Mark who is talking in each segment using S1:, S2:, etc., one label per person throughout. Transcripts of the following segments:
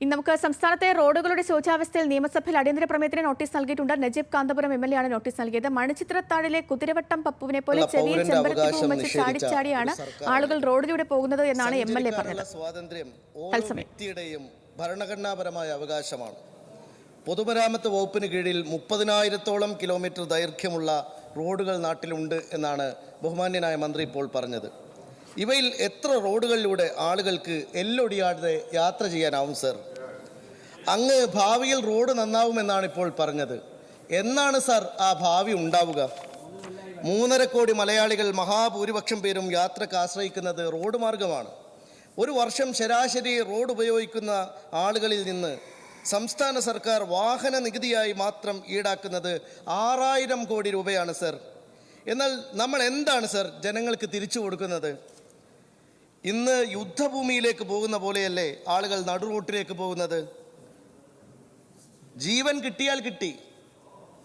S1: ഇന്ന് നമുക്ക് സംസ്ഥാനത്തെ റോഡുകളുടെ ശോചാവസ്ഥയിൽ നിയമസഭയിൽ അടിയന്തര പ്രമേയത്തിന് നോട്ടീസ് നൽകിയിട്ടുണ്ട്. നജീബ് കാന്തപുരം MLA ആണ് നോട്ടീസ് നൽകിയത്. മണിച്ചിത്രത്താഴിലെ കുതിരവട്ടം പപ്പുവിനെ പോലെ ചെവിയിൽ ചെമ്പരത്തി പൂ വെച്ച് ചാടിച്ചാടിയാണ് ആളുകൾ റോഡിലൂടെ പോകുന്നത് എന്നാണ് MLA പറഞ്ഞത്.
S2: വ്യക്തിയുടെയും ഭരണഘടനാപരമായ അവകാശമാണ്. പൊതുമരാമത്ത് വകുപ്പിന് കീഴിൽ 30,000-ഓളം കിലോമീറ്റർ ദൈർഘ്യമുള്ള റോഡുകൾ നാട്ടിലുണ്ട് എന്നാണ് ബഹുമാന്യനായ മന്ത്രി ഇപ്പോൾ പറഞ്ഞത്. ഇവയിൽ എത്ര റോഡുകളിലൂടെ ആളുകൾക്ക് എല്ലൊടിയാതെ യാത്ര ചെയ്യാനാവും സർ? അങ്ങ് ഭാവിയിൽ റോഡ് നന്നാവുമെന്നാണ് ഇപ്പോൾ പറഞ്ഞത്. എന്നാണ് സർ ആ ഭാവി ഉണ്ടാവുക? 3.5 കോടി മലയാളികൾ മഹാഭൂരിപക്ഷം പേരും യാത്രക്ക് ആശ്രയിക്കുന്നത് റോഡ് മാർഗമാണ്. ഒരു വർഷം ശരാശരി റോഡ് ഉപയോഗിക്കുന്ന ആളുകളിൽ നിന്ന് സംസ്ഥാന സർക്കാർ വാഹന നികുതിയായി മാത്രം ഈടാക്കുന്നത് 6,000 കോടി രൂപയാണ് സർ. എന്നാൽ നമ്മൾ എന്താണ് സർ ജനങ്ങൾക്ക് തിരിച്ചു കൊടുക്കുന്നത്? ഇന്ന് യുദ്ധഭൂമിയിലേക്ക് പോകുന്ന പോലെയല്ലേ ആളുകൾ നടുറോട്ടിലേക്ക് പോകുന്നത്? ജീവൻ കിട്ടിയാൽ കിട്ടി,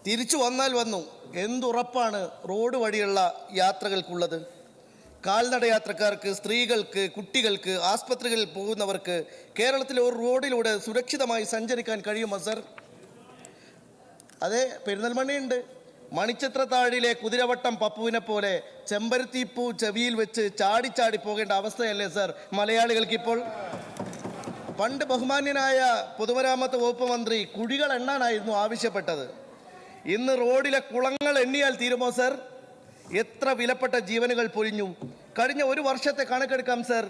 S2: തിരിച്ചു വന്നാൽ വന്നു. എന്തുറപ്പാണ് റോഡ് വഴിയുള്ള യാത്രകൾക്കുള്ളത്? കാൽനട യാത്രക്കാർക്ക്, സ്ത്രീകൾക്ക്, കുട്ടികൾക്ക്, ആസ്പത്രികളിൽ പോകുന്നവർക്ക് കേരളത്തിലെ ഒരു റോഡിലൂടെ സുരക്ഷിതമായി സഞ്ചരിക്കാൻ കഴിയുമോ സർ? അതെ, പെരിന്തൽമണ്ണയുണ്ട്. മണിച്ചിത്രത്താഴിലെ കുതിരവട്ടം പപ്പുവിനെ പോലെ ചെമ്പരത്തിപ്പൂ ചെവിയിൽ വെച്ച് ചാടി പോകേണ്ട അവസ്ഥയല്ലേ സർ മലയാളികൾക്കിപ്പോൾ? പണ്ട് ബഹുമാന്യനായ പൊതുമരാമത്ത് വകുപ്പ് മന്ത്രി കുഴികൾ എണ്ണാനായിരുന്നു ആവശ്യപ്പെട്ടത്. ഇന്ന് റോഡിലെ കുളങ്ങൾ എണ്ണിയാൽ തീരുമോ സർ? എത്ര വിലപ്പെട്ട ജീവനുകൾ പൊലിഞ്ഞു? കഴിഞ്ഞ ഒരു വർഷത്തെ കണക്കെടുക്കാം സർ.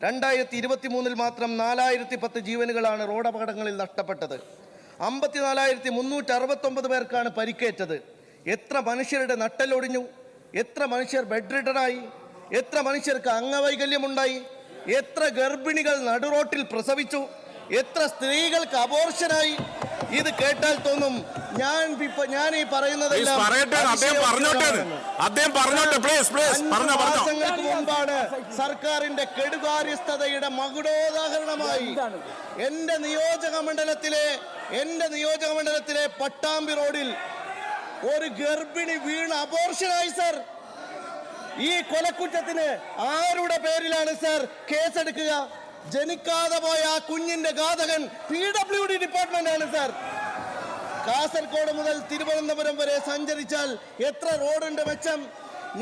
S2: 2023 മാത്രം 4,010 ജീവനുകളാണ് റോഡ് അപകടങ്ങളിൽ നഷ്ടപ്പെട്ടത്. 54,369 പേർക്കാണ് പരിക്കേറ്റത്. എത്ര മനുഷ്യരുടെ നട്ടലൊടിഞ്ഞു? എത്ര മനുഷ്യർ ബെഡ് റിഡനായി? എത്ര മനുഷ്യർക്ക് അംഗവൈകല്യമുണ്ടായി? എത്ര ഗർഭിണികൾ നടുറോട്ടിൽ പ്രസവിച്ചു? എത്ര സ്ത്രീകൾക്ക് അബോർഷനായി? ഇത് കേട്ടാൽ തോന്നും ഞാൻ ഈ പറയുന്നതെല്ലാം മാസങ്ങൾക്ക് മുമ്പാണ് സർക്കാരിന്റെ കെടുകാര്യസ്ഥതയുടെ മകുടോദാഹരണമായി എന്റെ നിയോജക മണ്ഡലത്തിലെ പട്ടാമ്പി റോഡിൽ ഒരു ഗർഭിണി വീണ് അബോർഷനായി സർ. ഈ കൊലക്കുറ്റത്തിന് ആരുടെ പേരിലാണ് സർ കേസെടുക്കുക? ജനിക്കാതെ പോയ ആ കുഞ്ഞിന്റെ ഘാതകൻ PWD ഡിപ്പാർട്ട്മെന്റ് ആണ് സർ. കാസർഗോഡ് മുതൽ തിരുവനന്തപുരം വരെ സഞ്ചരിച്ചാൽ എത്ര റോഡുണ്ട് മെച്ചം?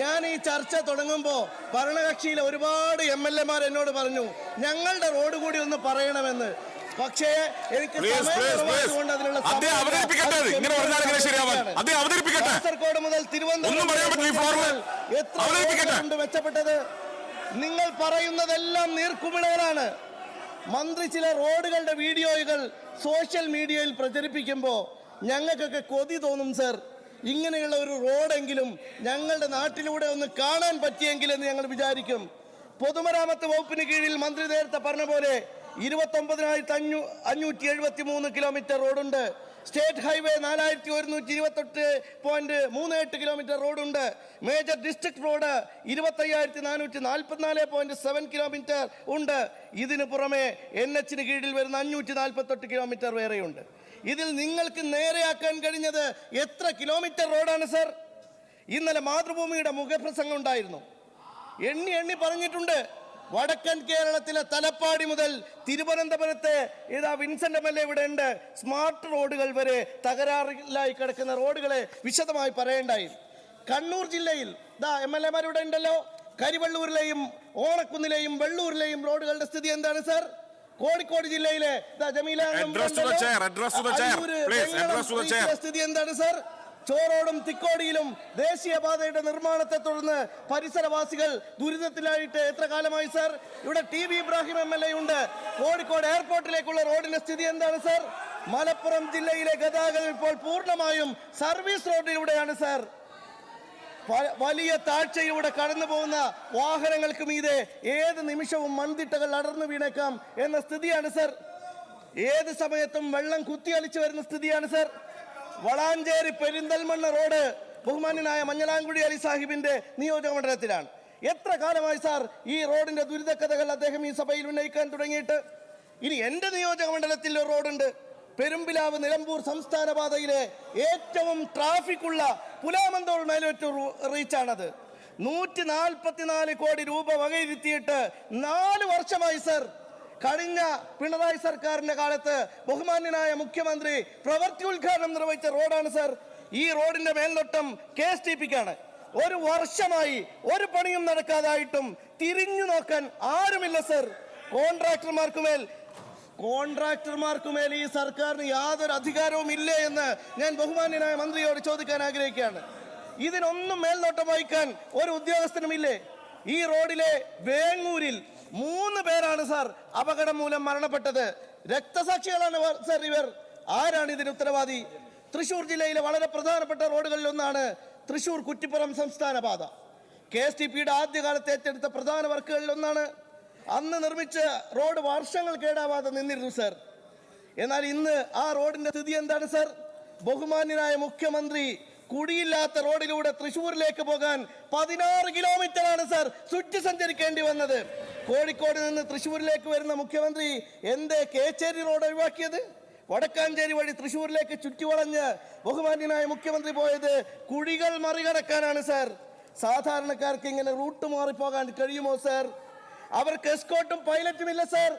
S2: ഞാൻ ഈ ചർച്ച തുടങ്ങുമ്പോൾ ഭരണകക്ഷിയിലെ ഒരുപാട് MLA എന്നോട് പറഞ്ഞു ഞങ്ങളുടെ റോഡ് കൂടി ഒന്ന് പറയണമെന്ന്. പക്ഷേ എനിക്ക് കാസർഗോഡ് മുതൽ തിരുവനന്തപുരം എത്ര മെച്ചപ്പെട്ടത്? നിങ്ങൾ പറയുന്നതെല്ലാം നീർക്കുമിളകളാണ്. മന്ത്രി ചില റോഡുകളുടെ വീഡിയോകൾ സോഷ്യൽ മീഡിയയിൽ പ്രചരിപ്പിക്കുമ്പോൾ ഞങ്ങൾക്കൊക്കെ കൊതി തോന്നും സർ. ഇങ്ങനെയുള്ള ഒരു റോഡെങ്കിലും ഞങ്ങളുടെ നാട്ടിലൂടെ ഒന്ന് കാണാൻ പറ്റിയെങ്കിലെന്ന് ഞങ്ങൾ വിചാരിക്കും. പൊതുമരാമത്ത് വകുപ്പിന് കീഴിൽ മന്ത്രി നേരത്തെ പറഞ്ഞ പോലെ 29,573 കിലോമീറ്റർ റോഡുണ്ട്. സ്റ്റേറ്റ് ഹൈവേ 4,128.38 കിലോമീറ്റർ റോഡുണ്ട്. മേജർ ഡിസ്ട്രിക്ട് റോഡ് 25,444.7 കിലോമീറ്റർ ഉണ്ട്. ഇതിന് പുറമെ NH കീഴിൽ വരുന്ന 548 കിലോമീറ്റർ വേറെയുണ്ട്. ഇതിൽ നിങ്ങൾക്ക് നേരെയാക്കാൻ കഴിഞ്ഞത് എത്ര കിലോമീറ്റർ റോഡാണ് സർ? ഇന്നലെ മാതൃഭൂമിയുടെ മുഖപ്രസംഗം ഉണ്ടായിരുന്നു. എണ്ണി പറഞ്ഞിട്ടുണ്ട്. വടക്കൻ കേരളത്തിലെ തലപ്പാടി മുതൽ തിരുവനന്തപുരത്തെ വിൻസെന്റ് MLA ഇവിടെ ഉണ്ട്. സ്മാർട്ട് റോഡുകൾ വരെ തകരാറിലായി കിടക്കുന്ന റോഡുകളെ വിശദമായി പറയേണ്ടായി. കണ്ണൂർ ജില്ലയിൽ MLA ഇവിടെ ഉണ്ടല്ലോ. കരിവള്ളൂരിലെയും ഓണക്കുന്നിലെയും വെള്ളൂരിലെയും റോഡുകളുടെ സ്ഥിതി എന്താണ് സർ? കോഴിക്കോട് ജില്ലയിലെ സ്ഥിതി എന്താണ് സർ? ചോറോടും തിക്കോടിയിലും ദേശീയപാതയുടെ നിർമ്മാണത്തെ തുടർന്ന് പരിസരവാസികൾ ദുരിതത്തിലായിട്ട് എത്ര കാലമായി സർ? ഇവിടെ TV ഇബ്രാഹിം MLA ഉണ്ട്. കോഴിക്കോട് എയർപോർട്ടിലേക്കുള്ള റോഡിന്റെ സ്ഥിതി എന്താണ് സർ? മലപ്പുറം ജില്ലയിലെ ഗതാഗതം ഇപ്പോൾ പൂർണ്ണമായും സർവീസ് റോഡിലൂടെയാണ് സർ. വലിയ താഴ്ചയിലൂടെ കടന്നു പോകുന്ന വാഹനങ്ങൾക്ക് മീതെ ഏത് നിമിഷവും മൺതിട്ടകൾ അടർന്നു വീണേക്കാം എന്ന സ്ഥിതിയാണ് സർ. ഏത് സമയത്തും വെള്ളം കുത്തിയലിച്ചു വരുന്ന സ്ഥിതിയാണ് സർ. വളാഞ്ചേരി പെരിന്തൽമണ്ണ റോഡ് ബഹുമാന്യനായ മഞ്ഞളാംകുടി അലി സാഹിബിന്റെ നിയോജക മണ്ഡലത്തിലാണ്. എത്ര കാലമായി സാർ ഈ റോഡിന്റെ ദുരിതക്കഥകൾ അദ്ദേഹം ഈ സഭയിൽ ഉന്നയിക്കാൻ തുടങ്ങിയിട്ട്? ഇനി എന്റെ നിയോജക മണ്ഡലത്തിൽ ഒരു റോഡുണ്ട്. പെരുമ്പിലാവ് നിലമ്പൂർ സംസ്ഥാന പാതയിലെ ഏറ്റവും ട്രാഫിക് ഉള്ള പുലാമന്തോൾ മേലോറ്റൂർ റീച്ചാണത്. 144 കോടി രൂപ വകയിരുത്തിയിട്ട് 4 വർഷമായി സർ. കഴിഞ്ഞ പിണറായി സർക്കാരിന്റെ കാലത്ത് ബഹുമാന്യനായ മുഖ്യമന്ത്രി പ്രവൃത്തി ഉദ്ഘാടനം നിർവഹിച്ച റോഡാണ് സർ. ഈ റോഡിന്റെ മേൽനോട്ടം KSTPക്കാണ്. ഒരു വർഷമായി ഒരു പണിയും നടക്കാതായിട്ടും തിരിഞ്ഞു നോക്കാൻ ആരുമില്ല സർ. കോൺട്രാക്ടർമാർക്കുമേൽ ഈ സർക്കാരിന് യാതൊരു അധികാരവും ഇല്ലേ എന്ന് ഞാൻ ബഹുമാന്യനായ മന്ത്രിയോട് ചോദിക്കാൻ ആഗ്രഹിക്കുകയാണ്. ഇതിനൊന്നും മേൽനോട്ടം വഹിക്കാൻ ഒരു ഉദ്യോഗസ്ഥനുമില്ലേ? ഈ റോഡിലെ വേങ്ങൂരിൽ 3 പേരാണ് സാർ അപകടം മൂലം മരണപ്പെട്ടത്. രക്തസാക്ഷികളാണ് സർ ഇവർ. ആരാണ് ഇതിന് ഉത്തരവാദി? തൃശൂർ ജില്ലയിലെ വളരെ പ്രധാനപ്പെട്ട റോഡുകളിൽ ഒന്നാണ് തൃശൂർ കുറ്റിപ്പുറം സംസ്ഥാന പാത. KSTPയുടെ ആദ്യകാലത്ത് ഏറ്റെടുത്ത പ്രധാന വർക്കുകളിൽ ഒന്നാണ്. അന്ന് നിർമ്മിച്ച റോഡ് വർഷങ്ങൾ കേടാവാതെ നിന്നിരുന്നു സർ. എന്നാൽ ഇന്ന് ആ റോഡിന്റെ സ്ഥിതി എന്താണ് സർ? ബഹുമാന്യനായ മുഖ്യമന്ത്രി കുടിയില്ലാത്ത റോഡിലൂടെ തൃശൂരിലേക്ക് പോകാൻ 16 കിലോമീറ്ററാണ് സർ ചുറ്റി സഞ്ചരിക്കേണ്ടി വന്നത്. കോഴിക്കോട് നിന്ന് തൃശൂരിലേക്ക് വരുന്ന മുഖ്യമന്ത്രി എന്തേ കേച്ചേരി റോഡ് ഒഴിവാക്കിയത്? വടക്കാഞ്ചേരി വഴി തൃശൂരിലേക്ക് ചുറ്റിവളഞ്ഞ് ബഹുമാന്യനായ മുഖ്യമന്ത്രി പോയത് കുഴികൾ മറികടക്കാനാണ് സർ. സാധാരണക്കാർക്ക് ഇങ്ങനെ റൂട്ട് മാറിപ്പോകാൻ കഴിയുമോ സർ? അവർക്ക് എസ്കോട്ടും പൈലറ്റും ഇല്ല സർ.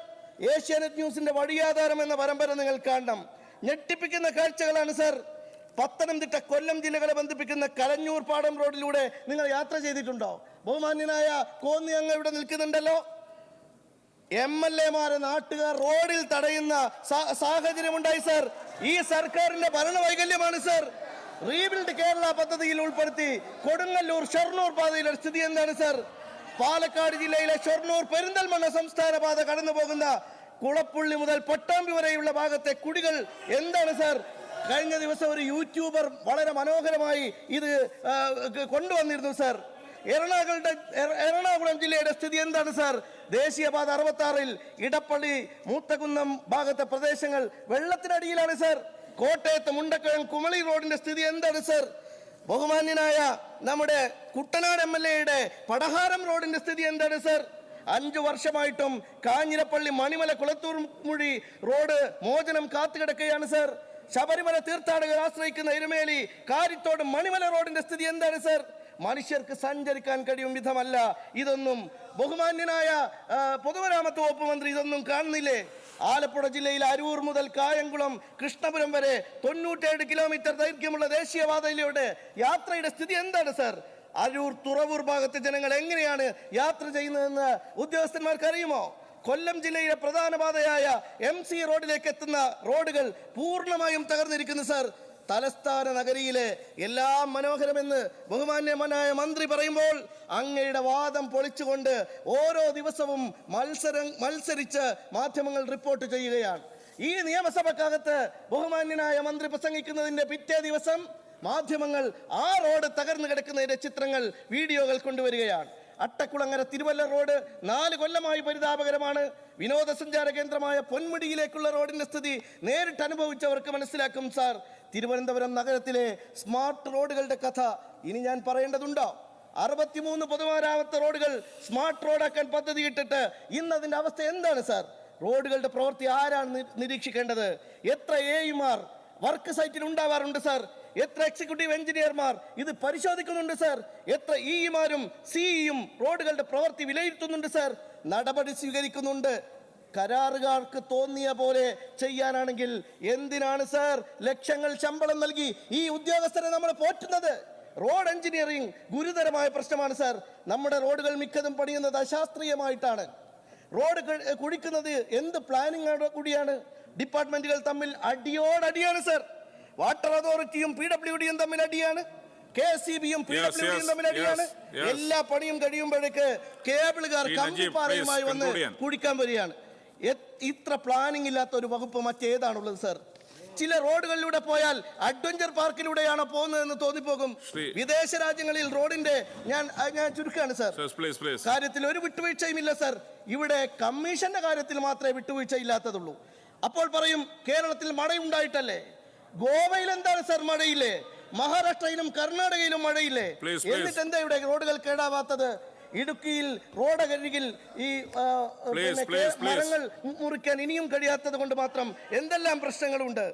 S2: ഏഷ്യാനെറ്റ് ന്യൂസിന്റെ വഴിയാധാരം എന്ന പരമ്പര നിങ്ങൾ കാണണം. ഞെട്ടിപ്പിക്കുന്ന കാഴ്ചകളാണ് സർ. പത്തനംതിട്ട, കൊല്ലം ജില്ലകളെ ബന്ധിപ്പിക്കുന്ന കലഞ്ഞൂർ പാടം റോഡിലൂടെ നിങ്ങൾ യാത്ര ചെയ്തിട്ടുണ്ടോ? ബഹുമാന്യനായ കോന്നി അങ്ങ് ഇവിടെ നിൽക്കുന്നുണ്ടല്ലോ. MLA-മാരെ നാട്ടുകാർ റോഡിൽ തടയുന്ന സാഹചര്യമുണ്ടായി സർ. ഈ സർക്കാരിന്റെ ഭരണവൈകല്യമാണ് സർ. റീബിൽഡ് കേരള പദ്ധതിയിൽ ഉൾപ്പെടുത്തി കൊടുങ്ങല്ലൂർ ഷൊർണൂർ പാതയിലെ സ്ഥിതി എന്താണ് സർ? പാലക്കാട് ജില്ലയിലെ ഷൊർണൂർ പെരിന്തൽമണ്ണ സംസ്ഥാന പാത കടന്നു പോകുന്ന കുളപ്പുള്ളി മുതൽ പട്ടാമ്പി വരെയുള്ള ഭാഗത്തെ കുടികൾ എന്താണ് സർ? കഴിഞ്ഞ ദിവസം ഒരു യൂട്യൂബർ വളരെ മനോഹരമായി ഇത് കൊണ്ടുവന്നിരുന്നു സർ. എറണാകുളം ജില്ലയുടെ സ്ഥിതി എന്താണ് സർ? ദേശീയപാത 66-ൽ ഇടപ്പള്ളി മൂത്തകുന്നം ഭാഗത്തെ പ്രദേശങ്ങൾ വെള്ളത്തിനടിയിലാണ് സർ. കോട്ടയത്ത് മുണ്ടക്കയം കുമളി റോഡിന്റെ സ്ഥിതി എന്താണ് സർ? ബഹുമാന്യനായ നമ്മുടെ കുട്ടനാട് MLA-യുടെ പടഹാരം റോഡിന്റെ സ്ഥിതി എന്താണ് സർ? 5 വർഷമായിട്ടും കാഞ്ഞിരപ്പള്ളി മണിമല കുളത്തൂർ മുഴി റോഡ് മോചനം കാത്തുകിടക്കുകയാണ് സർ. ശബരിമല തീർത്ഥാടകർ ആശ്രയിക്കുന്ന എരുമേലി കാരിത്തോട് മണിമല റോഡിന്റെ സ്ഥിതി എന്താണ് സർ? മനുഷ്യർക്ക് സഞ്ചരിക്കാൻ കഴിയും വിധമല്ല ഇതൊന്നും. ബഹുമാന്യനായ പൊതുമരാമത്ത് വകുപ്പ് മന്ത്രി ഇതൊന്നും കാണുന്നില്ലേ? ആലപ്പുഴ ജില്ലയിൽ അരൂർ മുതൽ കായംകുളം കൃഷ്ണപുരം വരെ 97 കിലോമീറ്റർ ദൈർഘ്യമുള്ള ദേശീയപാതയിലൂടെ യാത്രയുടെ സ്ഥിതി എന്താണ് സർ? അരൂർ തുറവൂർ ഭാഗത്തെ ജനങ്ങൾ എങ്ങനെയാണ് യാത്ര ചെയ്യുന്നതെന്ന് ഉദ്യോഗസ്ഥന്മാർക്ക് അറിയുമോ? കൊല്ലം ജില്ലയിലെ പ്രധാന പാതയായ MC റോഡിലേക്ക് എത്തുന്ന റോഡുകൾ പൂർണ്ണമായും തകർന്നിരിക്കുന്നു സർ. തലസ്ഥാന നഗരിയിലെ എല്ലാം മനോഹരമെന്ന് ബഹുമാന്യനായ മന്ത്രി പറയുമ്പോൾ അങ്ങയുടെ വാദം പൊളിച്ചുകൊണ്ട് ഓരോ ദിവസവും മത്സരിച്ച് മാധ്യമങ്ങൾ റിപ്പോർട്ട് ചെയ്യുകയാണ്. ഈ നിയമസഭക്കകത്ത് ബഹുമാന്യനായ മന്ത്രി പ്രസംഗിക്കുന്നതിന്റെ പിറ്റേ ദിവസം മാധ്യമങ്ങൾ ആ റോഡ് തകർന്നു കിടക്കുന്നതിന്റെ ചിത്രങ്ങൾ, വീഡിയോകൾ കൊണ്ടുവരികയാണ്. അട്ടക്കുളങ്ങര തിരുവല്ല റോഡ് 4 കൊല്ലമായി പരിതാപകരമാണ്. വിനോദസഞ്ചാര കേന്ദ്രമായ പൊന്മുടിയിലേക്കുള്ള റോഡിന്റെ സ്ഥിതി നേരിട്ട് അനുഭവിച്ചവർക്ക് മനസ്സിലാക്കും സാർ. തിരുവനന്തപുരം നഗരത്തിലെ സ്മാർട്ട് റോഡുകളുടെ കഥ ഇനി ഞാൻ പറയേണ്ടതുണ്ടോ? 63 പൊതുമരാമത്ത് റോഡുകൾ സ്മാർട്ട് റോഡാക്കാൻ പദ്ധതിയിട്ടിട്ട് ഇന്ന് അതിന്റെ അവസ്ഥ എന്താണ് സാർ? റോഡുകളുടെ പ്രവൃത്തി ആരാണ് നിരീക്ഷിക്കേണ്ടത്? എത്ര AE-മാർ വർക്ക് സൈറ്റിൽ ഉണ്ടാവാറുണ്ട് സാർ? എത്ര എക്സിക്യൂട്ടീവ് എഞ്ചിനീയർമാർ ഇത് പരിശോധിക്കുന്നുണ്ട് സാർ? എത്ര EE-മാരും CE-യും റോഡുകളുടെ പ്രവൃത്തി വിലയിരുത്തുന്നുണ്ട് സാർ? നടപടി സ്വീകരിക്കുന്നുണ്ട്. കരാറുകാർക്ക് തോന്നിയ പോലെ ചെയ്യാനാണെങ്കിൽ എന്തിനാണ് സാർ ലക്ഷങ്ങൾ ശമ്പളം നൽകി ഈ ഉദ്യോഗസ്ഥരെ നമ്മൾ പോറ്റുന്നത്? റോഡ് എഞ്ചിനീയറിംഗ് ഗുരുതരമായ പ്രശ്നമാണ് സാർ. നമ്മുടെ റോഡുകൾ മിക്കതും പണിയുന്നത് അശാസ്ത്രീയമായിട്ടാണ്. റോഡ് കുഴിക്കുന്നത് എന്ത് പ്ലാനിങ് കൂടിയാണ്. ഡിപ്പാർട്ട്മെന്റുകൾ തമ്മിൽ അടിയോടടിയാണ് സാർ. വാട്ടർ അതോറിറ്റിയും PWDയും തമ്മിൽ അടിയാണ്. KSEB-യും PWDയും തമ്മിൽ അടിയാണ്. എല്ലാ പണിയും കഴിയുമ്പോഴേക്ക് കേബിളുകാർ കമ്പിപ്പാറയുമായി വന്ന് കുടിക്കാൻ വരികയാണ്. ഇത്ര പ്ലാനിംഗ് ഇല്ലാത്ത ഒരു വകുപ്പ് മറ്റേതാണുള്ളത് സാർ? ചില റോഡുകളിലൂടെ പോയാൽ അഡ്വഞ്ചർ പാർക്കിലൂടെയാണോ പോകുന്നതെന്ന് തോന്നിപ്പോകും. വിദേശ രാജ്യങ്ങളിൽ റോഡിന്റെ ഞാൻ ചുരുക്കാണ് സാർ, കാര്യത്തിൽ ഒരു വിട്ടുവീഴ്ചയും ഇല്ല സാർ. ഇവിടെ കമ്മീഷന്റെ കാര്യത്തിൽ മാത്രമേ വിട്ടുവീഴ്ച ഇല്ലാത്തതുള്ളൂ. അപ്പോൾ പറയും കേരളത്തിൽ മഴയുണ്ടായിട്ടല്ലേ. ഗോവയിൽ എന്താണ് സാർ മഴയില്ലേ? മഹാരാഷ്ട്രയിലും കർണാടകയിലും മഴയില്ലേ? എന്നിട്ട് എന്താ ഇവിടെ റോഡുകൾ കേടാവാത്തത്? ഇടുക്കിയിൽ റോഡരികിൽ ഈ മരങ്ങൾ മുറിക്കാൻ ഇനിയും കഴിയാത്തത് കൊണ്ട് മാത്രം എന്തെല്ലാം പ്രശ്നങ്ങളുണ്ട്.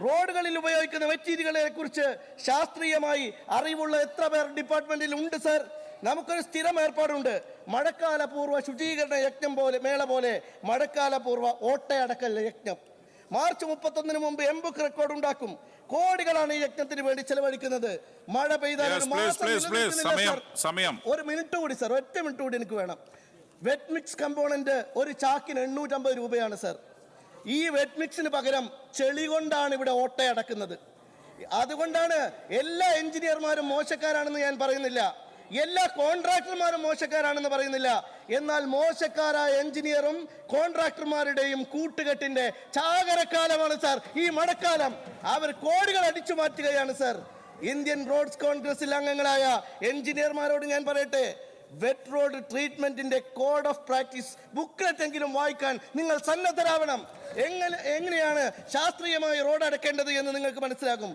S2: റോഡുകളിൽ ഉപയോഗിക്കുന്ന മെറ്റീരിയലുകളെ കുറിച്ച് ശാസ്ത്രീയമായി അറിവുള്ള എത്ര പേർ ഡിപ്പാർട്ട്മെന്റിൽ ഉണ്ട് സാർ? നമുക്കൊരു സ്ഥിരം ഏർപ്പാടുണ്ട്. മഴക്കാലപൂർവ്വ ശുചീകരണ യജ്ഞം പോലെ മേള പോലെ മഴക്കാലപൂർവ്വ ഓട്ടയടക്കൽ യജ്ഞം. മാർച്ച് 31 മുമ്പ് എംബുക്ക് റെക്കോർഡ് ഉണ്ടാക്കും. കോടികളാണ് ഈ യജ്ഞത്തിന് വേണ്ടി ചെലവഴിക്കുന്നത്. മഴ പെയ്താൽ ഒരു മാസം
S3: സമയം
S2: ഒരു മിനിറ്റ് കൂടി സർ, ഒറ്റ മിനിറ്റ് കൂടി എനിക്ക് വേണം. വെറ്റ് മിക്സ് കമ്പോണന്റ് ഒരു ചാക്കിന് 850 രൂപയാണ് സർ. ഈ വെറ്റ് മിക്സിന് പകരം ചെളി കൊണ്ടാണ് ഇവിടെ ഓട്ടയടക്കുന്നത്. അതുകൊണ്ടാണ് എല്ലാ എഞ്ചിനീയർമാരും മോശക്കാരാണെന്ന് ഞാൻ പറയുന്നില്ല, എല്ലാ കോൺട്രാക്ടർമാരും മോശക്കാരാണെന്ന് പറയുന്നില്ല. എന്നാൽ മോശക്കാരായ എഞ്ചിനീയറും കോൺട്രാക്ടർമാരുടെയും കൂട്ടുകെട്ടിന്റെ ചാകരക്കാലമാണ് സാർ ഈ മഴക്കാലം. അവർ കോടികൾ അടിച്ചു മാറ്റുകയാണ് സാർ. ഇന്ത്യൻ റോഡ്സ് കോൺഗ്രസിൽ അംഗങ്ങളായ എഞ്ചിനീയർമാരോട് ഞാൻ പറയട്ടെ, വെറ്റ് റോഡ് ട്രീറ്റ്മെന്റിന്റെ കോഡ് ഓഫ് പ്രാക്ടീസ് ബുക്ക്ലെറ്റ് എങ്കിലും വായിക്കാൻ നിങ്ങൾ സന്നദ്ധരാവണം. എങ്ങനെയാണ് ശാസ്ത്രീയമായി റോഡ് അടക്കേണ്ടത് എന്ന് നിങ്ങൾക്ക് മനസ്സിലാകും.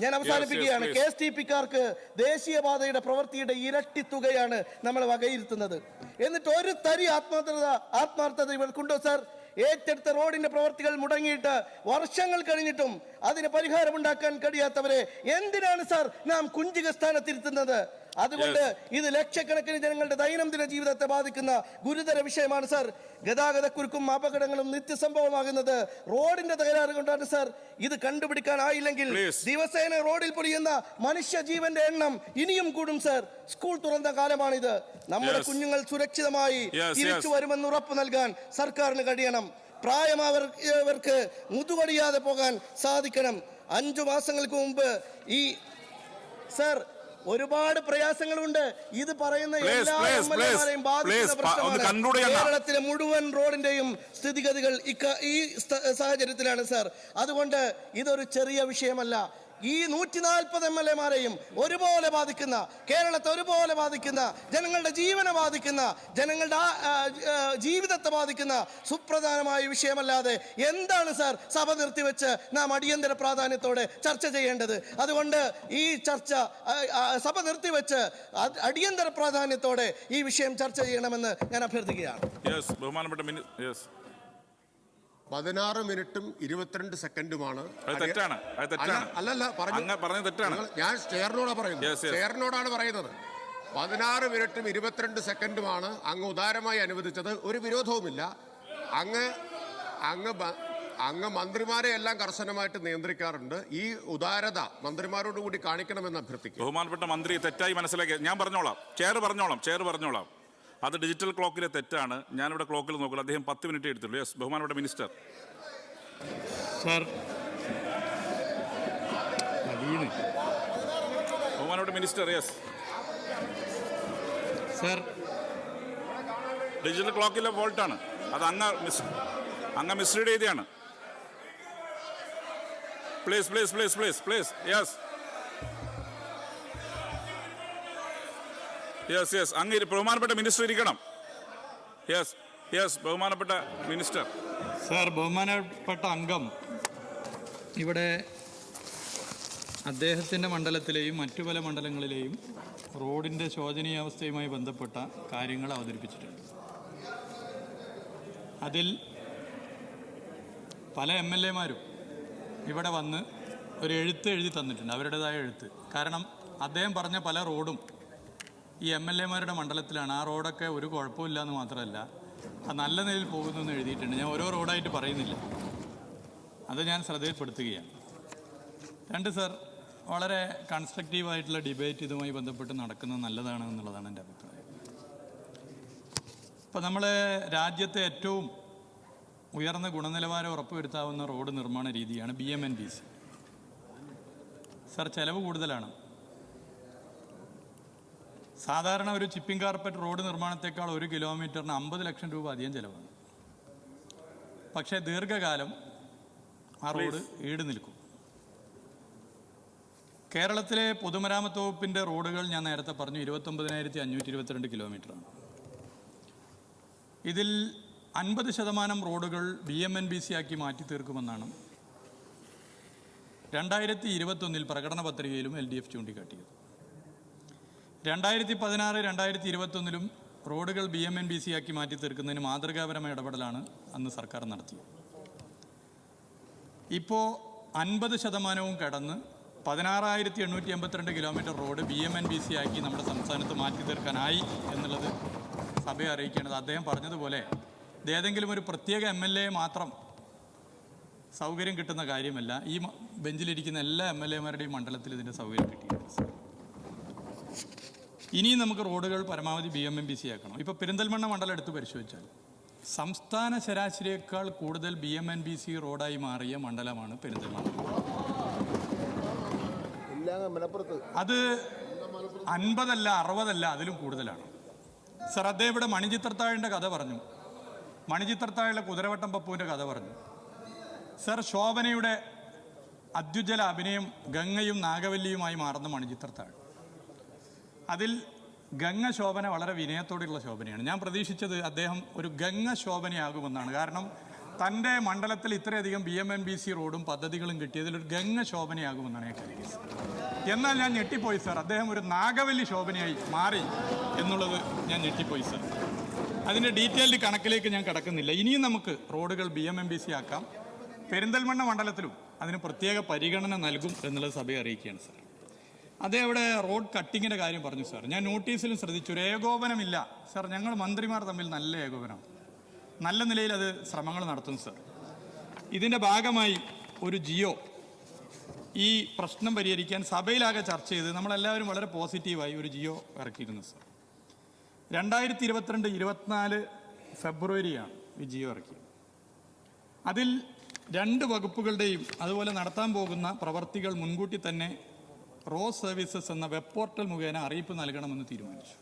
S2: ഞാൻ അവസാനിപ്പിക്കുകയാണ്. KSTP-ക്കാർക്ക് ദേശീയപാതയുടെ പ്രവൃത്തിയുടെ ഇരട്ടി തുകയാണ് നമ്മൾ വകയിരുത്തുന്നത്. എന്നിട്ട് ഒരു തരി ആത്മാർത്ഥത ഇവർക്കുണ്ടോ സാർ? ഏറ്റെടുത്ത റോഡിന്റെ പ്രവർത്തികൾ മുടങ്ങിയിട്ട് വർഷങ്ങൾ കഴിഞ്ഞിട്ടും അതിന് പരിഹാരമുണ്ടാക്കാൻ കഴിയാത്തവരെ എന്തിനാണ് സാർ നാം കുഞ്ചിക സ്ഥാനത്തിരുത്തുന്നത്? അതുകൊണ്ട് ഇത് ലക്ഷക്കണക്കിന് ജനങ്ങളുടെ ദൈനംദിന ജീവിതത്തെ ബാധിക്കുന്ന ഗുരുതര വിഷയമാണ് സാർ. ഗതാഗതക്കുരുക്കും അപകടങ്ങളും നിത്യസംഭവമാകുന്നത് റോഡിന്റെ തകരാറ് കൊണ്ടാണ് സാർ. ഇത് കണ്ടുപിടിക്കാനായില്ലെങ്കിൽ ദിവസേന റോഡിൽ പൊളിയുന്ന മനുഷ്യജീവന്റെ എണ്ണം ഇനിയും കൂടും സാർ. സ്കൂൾ തുറന്ന കാലമാണിത്. നമ്മുടെ കുഞ്ഞുങ്ങൾ സുരക്ഷിതമായി തിരിച്ചു വരുമെന്ന് ഉറപ്പ് നൽകാൻ സർക്കാരിന് കഴിയണം. പ്രായമായവർക്ക് മുതുവടിയാതെ പോകാൻ സാധിക്കണം. 5 മാസങ്ങൾക്ക് മുമ്പ് ഈ സർ ഒരുപാട് പ്രയാസങ്ങളുണ്ട്. ഇത് പറയുന്ന എല്ലാ എംഎൽഎമാരെയും ബാധിക്കുന്ന പ്രശ്നമാണ്. കേരളത്തിലെ മുഴുവൻ റോഡിന്റെയും സ്ഥിതിഗതികൾ ഈ സാഹചര്യത്തിലാണ് സാർ. അതുകൊണ്ട് ഇതൊരു ചെറിയ വിഷയമല്ല. ഈ 140 എംഎൽഎമാരെയും ഒരുപോലെ ബാധിക്കുന്ന, കേരളത്തെ ഒരുപോലെ ബാധിക്കുന്ന, ജനങ്ങളുടെ ജീവനെ ബാധിക്കുന്ന, ജനങ്ങളുടെ ജീവിതത്തെ ബാധിക്കുന്ന സുപ്രധാനമായ വിഷയമല്ലാതെ എന്താണ് സാർ സഭ നിർത്തിവെച്ച് നാം അടിയന്തര പ്രാധാന്യത്തോടെ ചർച്ച ചെയ്യേണ്ടത്? അതുകൊണ്ട് ഈ ചർച്ച സഭ നിർത്തിവെച്ച് അടിയന്തര പ്രാധാന്യത്തോടെ ഈ വിഷയം ചർച്ച ചെയ്യണമെന്ന് ഞാൻ അഭ്യർത്ഥിക്കുകയാണ്.
S4: 16 മിനിറ്റും 22 സെക്കൻഡുമാണ്.
S3: അല്ലല്ല,
S4: ഞാൻ ചെയറിനോടാണ് പറയുന്നത്. 16 മിനിറ്റും 22 സെക്കൻഡുമാണ് അങ്ങ് ഉദാരമായി അനുവദിച്ചത്. ഒരു വിരോധവുമില്ല. അങ്ങ് മന്ത്രിമാരെ എല്ലാം കർശനമായിട്ട് നിയന്ത്രിക്കാറുണ്ട്. ഈ ഉദാരത മന്ത്രിമാരോട് കൂടി കാണിക്കണമെന്ന് അഭ്യർത്ഥിക്കും.
S3: ബഹുമാനപ്പെട്ട മന്ത്രി തെറ്റായി മനസ്സിലാക്കി. ഞാൻ പറഞ്ഞോളാം, ചെയർ പറഞ്ഞോളാം. അത് ഡിജിറ്റൽ ക്ലോക്കിലെ തെറ്റാണ്. ഞാനിവിടെ ക്ലോക്കിൽ നോക്കില്ല. അദ്ദേഹം 10 മിനിറ്റ് എടുത്തുള്ളൂ. യെസ്, ബഹുമാനപ്പെട്ട മിനിസ്റ്റർ.
S5: സാർ,
S3: ബഹുമാനപ്പെട്ട മിനിസ്റ്റർ. യെസ്
S5: സാർ,
S3: ഡിജിറ്റൽ ക്ലോക്കിലെ വോൾട്ടാണ് അത്. അങ്ങ് മിസ്റീഡ് ചെയ്തതാണ്. പ്ലീസ്. യെസ് അങ്ങ് ബഹുമാനപ്പെട്ട മിനിസ്റ്റർ ഇരിക്കണം. യെസ് ബഹുമാനപ്പെട്ട മിനിസ്റ്റർ.
S5: സാർ, ബഹുമാനപ്പെട്ട അംഗം ഇവിടെ അദ്ദേഹത്തിൻ്റെ മണ്ഡലത്തിലെയും മറ്റു പല മണ്ഡലങ്ങളിലെയും റോഡിൻ്റെ ശോചനീയാവസ്ഥയുമായി ബന്ധപ്പെട്ട കാര്യങ്ങൾ അവതരിപ്പിച്ചിട്ടുണ്ട്. അതിൽ പല MLA-മാരും ഇവിടെ വന്ന് ഒരു എഴുത്ത് എഴുതി തന്നിട്ടുണ്ട്, അവരുടേതായ എഴുത്ത്. കാരണം അദ്ദേഹം പറഞ്ഞ പല റോഡും ഈ MLA-മാരുടെ മണ്ഡലത്തിലാണ്. ആ റോഡൊക്കെ ഒരു കുഴപ്പമില്ല എന്ന് മാത്രമല്ല, അത് നല്ല നിലയിൽ പോകുന്നു എന്ന് എഴുതിയിട്ടുണ്ട്. ഞാൻ ഓരോ റോഡായിട്ട് പറയുന്നില്ല, അത് ഞാൻ ശ്രദ്ധയിൽപ്പെടുത്തുകയാണ്. 2 സർ, വളരെ കൺസ്ട്രക്റ്റീവായിട്ടുള്ള ഡിബേറ്റ് ഇതുമായി ബന്ധപ്പെട്ട് നടക്കുന്നത് നല്ലതാണ് എന്നുള്ളതാണ് എൻ്റെ അഭിപ്രായം. ഇപ്പോൾ നമ്മൾ രാജ്യത്തെ ഏറ്റവും ഉയർന്ന ഗുണനിലവാരം ഉറപ്പുവരുത്താവുന്ന റോഡ് നിർമ്മാണ രീതിയാണ് BMNBC. സർ, ചിലവ് കൂടുതലാണ്. സാധാരണ ഒരു ചിപ്പിംഗ് കാർപ്പറ്റ് റോഡ് നിർമ്മാണത്തെക്കാൾ 1 കിലോമീറ്ററിന് 50 ലക്ഷം രൂപ അധികം ചിലവാണ്. പക്ഷേ ദീർഘകാലം ആ റോഡ് ഈട് നിൽക്കും. കേരളത്തിലെ പൊതുമരാമത്ത് വകുപ്പിൻ്റെ റോഡുകൾ ഞാൻ നേരത്തെ പറഞ്ഞു 29,522 കിലോമീറ്ററാണ്. ഇതിൽ 50% റോഡുകൾ BMNBC ആക്കി മാറ്റി തീർക്കുമെന്നാണ് 2021 പ്രകടന പത്രികയിലും LDF ചൂണ്ടിക്കാട്ടിയത്. 2016-2021 റോഡുകൾ BMNBC ആക്കി മാറ്റി തീർക്കുന്നതിന് മാതൃകാപരമായ ഇടപെടലാണ് അന്ന് സർക്കാർ നടത്തിയത്. ഇപ്പോൾ 50% കടന്ന് 16,882 കിലോമീറ്റർ റോഡ് BMNBC ആക്കി നമ്മുടെ സംസ്ഥാനത്ത് മാറ്റി തീർക്കാനായി എന്നുള്ളത് സഭയെ അറിയിക്കേണ്ടത്. അദ്ദേഹം പറഞ്ഞതുപോലെ ഇത് ഏതെങ്കിലും ഒരു പ്രത്യേക MLA മാത്രം സൗകര്യം കിട്ടുന്ന കാര്യമല്ല. ഈ ബെഞ്ചിലിരിക്കുന്ന എല്ലാ MLAമാരുടെയും മണ്ഡലത്തിൽ ഇതിൻ്റെ സൗകര്യം കിട്ടിയിട്ടുണ്ട്. ഇനിയും നമുക്ക് റോഡുകൾ പരമാവധി BMNBC ആക്കണം. ഇപ്പോൾ പെരിന്തൽമണ്ണ മണ്ഡലം എടുത്ത് പരിശോധിച്ചാൽ സംസ്ഥാന ശരാശരിയേക്കാൾ കൂടുതൽ BMNBC റോഡായി മാറിയ മണ്ഡലമാണ് പെരിന്തൽമണ്ണ. അത് 50 അല്ല 60 അല്ല അതിലും കൂടുതലാണ്. സർ, അദ്ദേഹം ഇവിടെ മണിച്ചിത്രത്താഴിൻ്റെ കഥ പറഞ്ഞു. മണിച്ചിത്രത്താഴിലെ കുതിരവട്ടം പപ്പുവിൻ്റെ കഥ പറഞ്ഞു. സർ, ശോഭനയുടെ അത്യുജ്വല അഭിനയം ഗംഗയും നാഗവല്ലിയുമായി മാറുന്ന മണിച്ചിത്രത്താഴ്. അതിൽ ഗംഗ ശോഭന വളരെ വിനയത്തോടെയുള്ള ശോഭനയാണ്. ഞാൻ പ്രതീക്ഷിച്ചത് അദ്ദേഹം ഒരു ഗംഗ ശോഭനയാകുമെന്നാണ്. കാരണം തൻ്റെ മണ്ഡലത്തിൽ ഇത്രയധികം BMNBC റോഡും പദ്ധതികളും കിട്ടിയതിൽ ഒരു ഗംഗ ശോഭനയാകുമെന്നാണ് ഞാൻ കരുതിയത്. എന്നാൽ ഞാൻ ഞെട്ടിപ്പോയി സർ, അദ്ദേഹം ഒരു നാഗവല്ലി ശോഭനയായി മാറി എന്നുള്ളത് ഞാൻ ഞെട്ടിപ്പോയി സർ. അതിൻ്റെ ഡീറ്റെയിൽഡ് കണക്കിലേക്ക് ഞാൻ കടക്കുന്നില്ല. ഇനിയും നമുക്ക് റോഡുകൾ BMNBC ആക്കാം. പെരിന്തൽമണ്ണ മണ്ഡലത്തിലും അതിന് പ്രത്യേക പരിഗണന നൽകും എന്നുള്ളത് സഭയെ അറിയിക്കുകയാണ് സർ. അതേ അവിടെ റോഡ് കട്ടിങ്ങിൻ്റെ കാര്യം പറഞ്ഞു സർ. ഞാൻ നോട്ടീസിലും ശ്രദ്ധിച്ചു, ഒരു ഏകോപനമില്ല സർ. ഞങ്ങൾ മന്ത്രിമാർ തമ്മിൽ നല്ല ഏകോപനം, നല്ല നിലയിൽ അത് ശ്രമങ്ങൾ നടത്തുന്നു സർ. ഇതിൻ്റെ ഭാഗമായി ഒരു ജിയോ ഈ പ്രശ്നം പരിഹരിക്കാൻ സഭയിലാകെ ചർച്ച ചെയ്ത് നമ്മളെല്ലാവരും വളരെ പോസിറ്റീവായി ഒരു ജിയോ ഇറക്കിയിരുന്നു സർ. 2022-24 ഫെബ്രുവരിയാണ് ഈ ജിയോ ഇറക്കിയത്. അതിൽ 2 വകുപ്പുകളുടെയും അതുപോലെ നടത്താൻ പോകുന്ന പ്രവർത്തികൾ മുൻകൂട്ടി തന്നെ റോഡ് സർവീസസ് എന്ന വെബ് പോർട്ടൽ മുഖേന അറിയിപ്പ് നൽകണമെന്ന് തീരുമാനിച്ചു.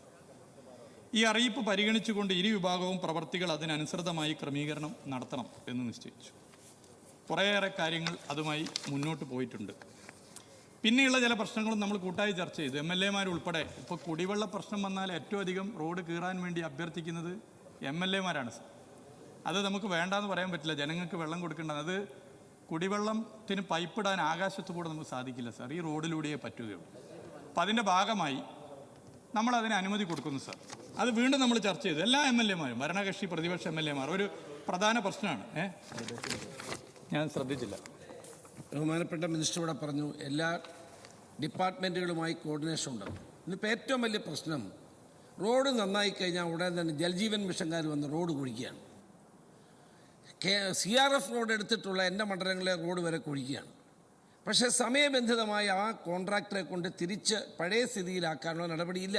S5: ഈ അറിയിപ്പ് പരിഗണിച്ചുകൊണ്ട് ഇരു വിഭാഗവും പ്രവർത്തികൾ അതിനനുസൃതമായി ക്രമീകരണം നടത്തണം എന്ന് നിശ്ചയിച്ചു. കുറേയേറെ കാര്യങ്ങൾ അതുമായി മുന്നോട്ട് പോയിട്ടുണ്ട്. പിന്നെയുള്ള ചില പ്രശ്നങ്ങളും നമ്മൾ കൂട്ടായി ചർച്ച ചെയ്തു. MLAമാരുൾപ്പെടെ ഇപ്പോൾ കുടിവെള്ള പ്രശ്നം വന്നാൽ ഏറ്റവും അധികം റോഡ് കീറാൻ വേണ്ടി അഭ്യർത്ഥിക്കുന്നത് MLAമാരാണ് സർ. അത് നമുക്ക് വേണ്ടാന്ന് പറയാൻ പറ്റില്ല. ജനങ്ങൾക്ക് വെള്ളം കൊടുക്കേണ്ടത്, അത് കുടിവെള്ളത്തിന് പൈപ്പിടാൻ ആകാശത്തു കൂടെ നമുക്ക് സാധിക്കില്ല സാർ, ഈ റോഡിലൂടെയേ പറ്റുകയുള്ളൂ. അപ്പം അതിൻ്റെ ഭാഗമായി നമ്മളതിന് അനുമതി കൊടുക്കുന്നു സാർ. അത് വീണ്ടും നമ്മൾ ചർച്ച ചെയ്തു. എല്ലാ MLAമാരും, ഭരണകക്ഷി പ്രതിപക്ഷ MLAമാർ, ഒരു പ്രധാന പ്രശ്നമാണ്. ഞാൻ ശ്രദ്ധിച്ചില്ല.
S6: ബഹുമാനപ്പെട്ട മിനിസ്റ്റർ ഇവിടെ പറഞ്ഞു എല്ലാ ഡിപ്പാർട്ട്മെൻറ്റുകളുമായി കോർഡിനേഷൻ ഉണ്ടെന്ന്. ഇന്നിപ്പോൾ ഏറ്റവും വലിയ പ്രശ്നം റോഡ് നന്നായി കഴിഞ്ഞാൽ ഉടൻ തന്നെ ജൽജീവൻ മിഷൻകാർ വന്ന് റോഡ് കുഴിക്കുകയാണ്. CRF റോഡ് എടുത്തിട്ടുള്ള എൻ്റെ മണ്ഡലങ്ങളിലെ റോഡ് വരെ കുഴിക്കുകയാണ്. പക്ഷേ സമയബന്ധിതമായി ആ കോൺട്രാക്ടറെ കൊണ്ട് തിരിച്ച് പഴയ സ്ഥിതിയിലാക്കാനുള്ള നടപടിയില്ല.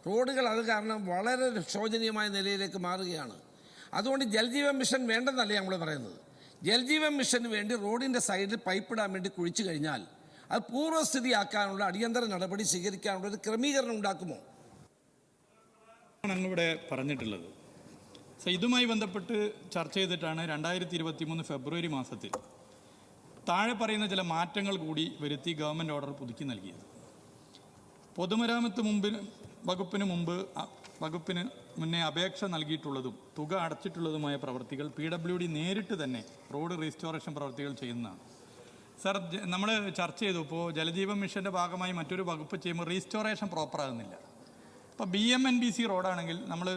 S6: റോഡുകൾ അത് കാരണം വളരെ ശോചനീയമായ നിലയിലേക്ക് മാറുകയാണ്. അതുകൊണ്ട് ജൽജീവൻ മിഷൻ വേണ്ടെന്നല്ല നമ്മൾ പറയുന്നത്. ജൽജീവൻ മിഷന് വേണ്ടി റോഡിൻ്റെ സൈഡിൽ പൈപ്പിടാൻ വേണ്ടി കുഴിച്ചു കഴിഞ്ഞാൽ അത് പൂർവ്വസ്ഥിതിയാക്കാനുള്ള അടിയന്തര നടപടി സ്വീകരിക്കാനുള്ള ഒരു ക്രമീകരണം ഉണ്ടാക്കുമോ?
S5: ഇവിടെ പറഞ്ഞിട്ടുള്ളത് ഇതുമായി ബന്ധപ്പെട്ട് ചർച്ച ചെയ്തിട്ടാണ് 2023 ഫെബ്രുവരി മാസത്തിൽ താഴെ പറയുന്ന ചില മാറ്റങ്ങൾ കൂടി വരുത്തി ഗവൺമെൻറ് ഓർഡർ പുതുക്കി നൽകിയത്. പൊതുമരാമത്ത് വകുപ്പിന് മുന്നേ അപേക്ഷ നൽകിയിട്ടുള്ളതും തുക അടച്ചിട്ടുള്ളതുമായ പ്രവൃത്തികൾ PWD നേരിട്ട് തന്നെ റോഡ് റീസ്റ്റോറേഷൻ പ്രവൃത്തികൾ ചെയ്യുന്നതാണ്. സർ, നമ്മൾ ചർച്ച ചെയ്തു. ഇപ്പോൾ ജലജീവൻ മിഷൻ്റെ ഭാഗമായി മറ്റൊരു വകുപ്പ് ചെയ്യുമ്പോൾ റീസ്റ്റോറേഷൻ പ്രോപ്പറാകുന്നില്ല. ഇപ്പോൾ BMNBC റോഡാണെങ്കിൽ നമ്മൾ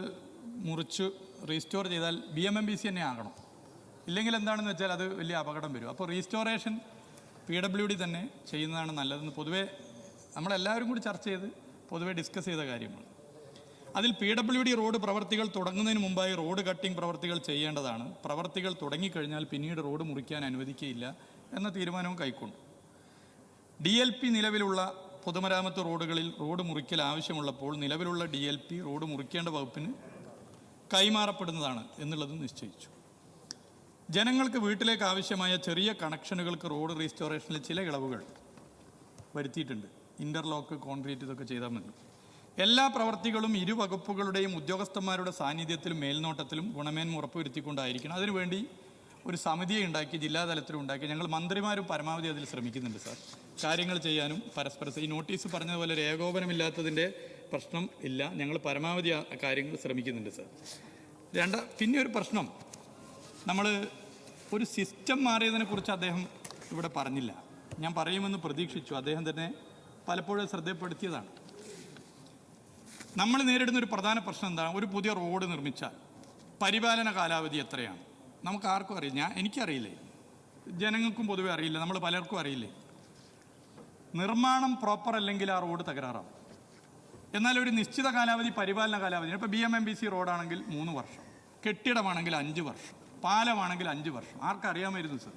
S5: മുറിച്ച് റീസ്റ്റോർ ചെയ്താൽ BMNBC തന്നെ ആകണം. ഇല്ലെങ്കിൽ എന്താണെന്ന് വെച്ചാൽ അത് വലിയ അപകടം വരും. അപ്പോൾ റീസ്റ്റോറേഷൻ PWD തന്നെ ചെയ്യുന്നതാണ് നല്ലതെന്ന് പൊതുവേ നമ്മളെല്ലാവരും കൂടി ചർച്ച ചെയ്ത് പൊതുവെ ഡിസ്കസ് ചെയ്ത കാര്യമാണ്. അതിൽ PWD റോഡ് പ്രവർത്തികൾ തുടങ്ങുന്നതിന് മുമ്പായി റോഡ് കട്ടിംഗ് പ്രവർത്തികൾ ചെയ്യേണ്ടതാണ്. പ്രവർത്തികൾ തുടങ്ങിക്കഴിഞ്ഞാൽ പിന്നീട് റോഡ് മുറിക്കാൻ അനുവദിക്കുകയില്ല എന്ന തീരുമാനവും കൈക്കൊണ്ടു. DLP നിലവിലുള്ള പൊതുമരാമത്ത് റോഡുകളിൽ റോഡ് മുറിക്കൽ ആവശ്യമുള്ളപ്പോൾ നിലവിലുള്ള DLP റോഡ് മുറിക്കേണ്ട വകുപ്പിന് കൈമാറപ്പെടുന്നതാണ് എന്നുള്ളതും നിശ്ചയിച്ചു. ജനങ്ങൾക്ക് വീട്ടിലേക്ക് ആവശ്യമായ ചെറിയ കണക്ഷനുകൾക്ക് റോഡ് റീസ്റ്റോറേഷനിൽ ചില ഇളവുകൾ വരുത്തിയിട്ടുണ്ട്. ഇൻ്റർലോക്ക്, കോൺക്രീറ്റ് ഇതൊക്കെ ചെയ്താൽ മതി. എല്ലാ പ്രവർത്തികളും ഇരു വകുപ്പുകളുടെയും ഉദ്യോഗസ്ഥന്മാരുടെ സാന്നിധ്യത്തിലും മേൽനോട്ടത്തിലും ഗുണമേന്മ ഉറപ്പുവരുത്തിക്കൊണ്ടായിരിക്കണം. അതിനുവേണ്ടി ഒരു സമിതിയെ ഉണ്ടാക്കി, ജില്ലാതലത്തിലും ഉണ്ടാക്കി. ഞങ്ങൾ മന്ത്രിമാരും പരമാവധി അതിൽ ശ്രമിക്കുന്നുണ്ട് സാർ, കാര്യങ്ങൾ ചെയ്യാനും പരസ്പരം. ഈ നോട്ടീസ് പറഞ്ഞതുപോലെ ഒരു ഏകോപനമില്ലാത്തതിൻ്റെ പ്രശ്നം ഇല്ല. ഞങ്ങൾ പരമാവധി കാര്യങ്ങൾ ശ്രമിക്കുന്നുണ്ട് സാർ. പിന്നെ ഒരു പ്രശ്നം, നമ്മൾ ഒരു സിസ്റ്റം മാറിയതിനെക്കുറിച്ച് അദ്ദേഹം ഇവിടെ പറഞ്ഞില്ല. ഞാൻ പറയുമെന്ന് പ്രതീക്ഷിച്ചു. അദ്ദേഹം തന്നെ പലപ്പോഴും ശ്രദ്ധപ്പെടുത്തിയതാണ്. നമ്മൾ നേരിടുന്ന ഒരു പ്രധാന പ്രശ്നം എന്താണ്? ഒരു പുതിയ റോഡ് നിർമ്മിച്ചാൽ പരിപാലന കാലാവധി എത്രയാണ്? നമുക്ക് ആർക്കും അറിയില്ല. എനിക്കറിയില്ലേ, ജനങ്ങൾക്കും പൊതുവെ അറിയില്ല, നമ്മൾ പലർക്കും അറിയില്ലേ. നിർമ്മാണം പ്രോപ്പർ അല്ലെങ്കിൽ ആ റോഡ് തകരാറാണ്. എന്നാൽ ഒരു നിശ്ചിത കാലാവധി, പരിപാലന കാലാവധി, ഇപ്പോൾ BMMBC റോഡാണെങ്കിൽ 3 വർഷം, കെട്ടിടമാണെങ്കിൽ 5 വർഷം, പാലമാണെങ്കിൽ 5 വർഷം. ആർക്കറിയാമായിരുന്നു സർ?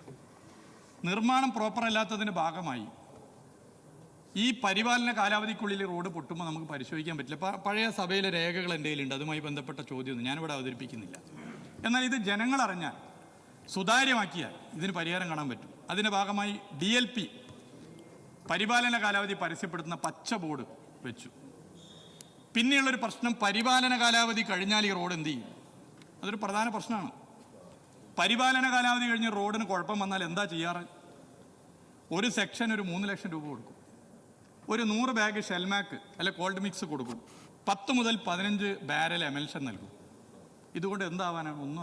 S5: നിർമ്മാണം പ്രോപ്പർ അല്ലാത്തതിൻ്റെ ഭാഗമായി ഈ പരിപാലന കാലാവധിക്കുള്ളിൽ റോഡ് പൊട്ടുമ്പോൾ നമുക്ക് പരിശോധിക്കാൻ പറ്റില്ല. പഴയ സഭയിലെ രേഖകൾ എൻ്റെ കയ്യിലുണ്ട്, അതുമായി ബന്ധപ്പെട്ട ചോദ്യമൊന്നും ഞാനിവിടെ അവതരിപ്പിക്കുന്നില്ല. എന്നാൽ ഇത് ജനങ്ങൾ അറിഞ്ഞാൽ, സുതാര്യമാക്കിയാൽ ഇതിന് പരിഹാരം കാണാൻ പറ്റും. അതിൻ്റെ ഭാഗമായി DLP പരിപാലന കാലാവധി പരസ്യപ്പെടുത്തുന്ന പച്ച ബോർഡ് വെച്ചു. പിന്നെയുള്ളൊരു പ്രശ്നം, പരിപാലന കാലാവധി കഴിഞ്ഞാൽ ഈ റോഡ് എന്ത് ചെയ്യും? അതൊരു പ്രധാന പ്രശ്നമാണ്. പരിപാലന കാലാവധി കഴിഞ്ഞ് റോഡിന് കുഴപ്പം വന്നാൽ എന്താ ചെയ്യാറ്? ഒരു സെക്ഷൻ ഒരു 3 ലക്ഷം രൂപ കൊടുക്കും, ഒരു 100 ബാഗ് ഷെൽമാക്ക് അല്ലെ കോൾഡ് മിക്സ് കൊടുക്കും, 10 മുതൽ 15 ബാരൽ എമൽഷൻ നൽകും. ഇതുകൊണ്ട് എന്താവാനാണ്? ഒന്നും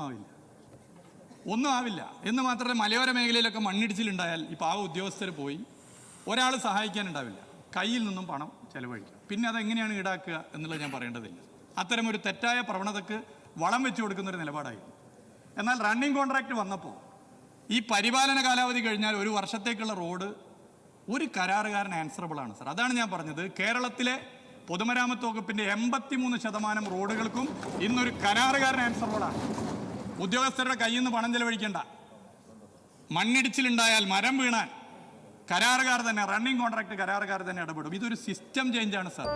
S5: ആവില്ല. എന്ന് മാത്രമല്ല, മലയോര മേഖലയിലൊക്കെ മണ്ണിടിച്ചിലുണ്ടായാൽ ഈ പാവ ഉദ്യോഗസ്ഥർ പോയി ഒരാൾ സഹായിക്കാനുണ്ടാവില്ല, കയ്യിൽ നിന്നും പണം ചെലവഴിക്കും. പിന്നെ അതെങ്ങനെയാണ് ഈടാക്കുക എന്നുള്ളത് ഞാൻ പറയേണ്ടതില്ല. അത്തരമൊരു തെറ്റായ പ്രവണതയ്ക്ക് വളം വെച്ച് കൊടുക്കുന്നൊരു നിലപാടായിരുന്നു. എന്നാൽ റണ്ണിങ് കോൺട്രാക്ട് വന്നപ്പോൾ ഈ പരിപാലന കാലാവധി കഴിഞ്ഞാൽ 1 വർഷത്തേക്കുള്ള റോഡ് ഒരു കരാറുകാരൻ ആൻസറബിൾ ആണ് സർ. അതാണ് ഞാൻ പറഞ്ഞത്, കേരളത്തിലെ പൊതുമരാമത്ത് വകുപ്പിൻ്റെ 83% റോഡുകൾക്കും ഇന്നൊരു കരാറുകാരൻ ആൻസറബിൾ ആണ്. ഉദ്യോഗസ്ഥരുടെ കയ്യിൽ നിന്ന് പണം ചെലവഴിക്കേണ്ട. മണ്ണിടിച്ചിലുണ്ടായാൽ, മരം വീണാൽ കരാറുകാർ തന്നെ, റണ്ണിങ് കോൺട്രാക്ട് കരാറുകാർ തന്നെ ഇടപെടും. ഇതൊരു സിസ്റ്റം ചേഞ്ചാണ് സാർ.